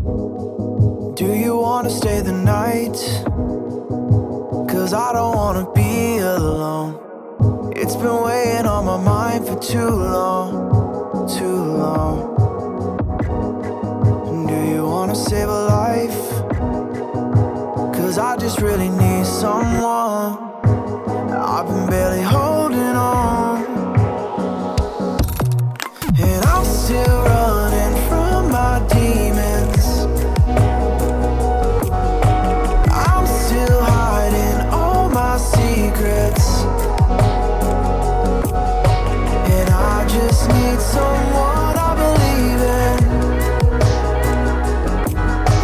Do you wanna stay the night? 'Cause I don't wanna be alone. It's been weighing on my mind for too long, too long. Do you wanna save a life? 'Cause I just really need someone. I've been barely holding on, and I'm still running from my demons. I'm still hiding all my secrets, and I just need someone I believe in.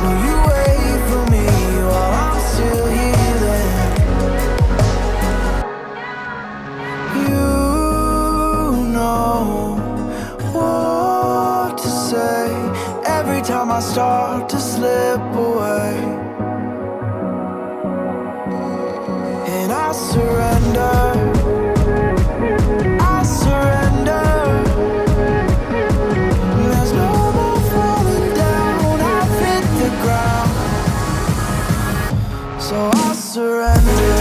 Will you wait for me while I'm still healing? You know what to say every time I start to slip away, and I surrender. I surrender. There's no more falling down. I've hit the ground, so I surrender.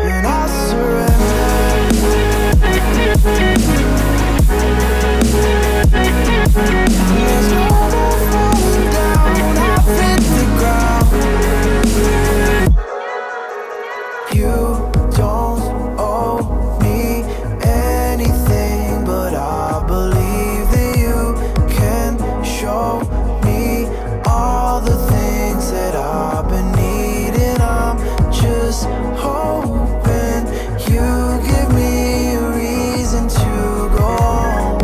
And I surrender. There's no more falling down. I've hit the ground. You don't owe me anything, but I believe that you can show me all the things that I've been needing. I'm just hoping you give me a reason to go on.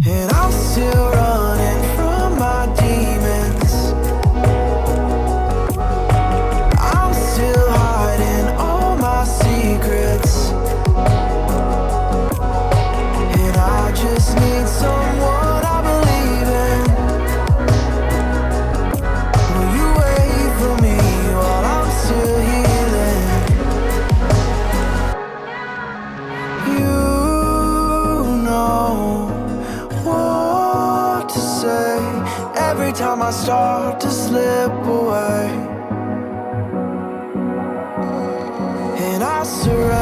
And I'm still running from my demons. I'm still hiding all my secrets, and I just need someone I believe in. Will you wait for me while I'm still healing? You know what to say every time I start to slip away, and I surrender.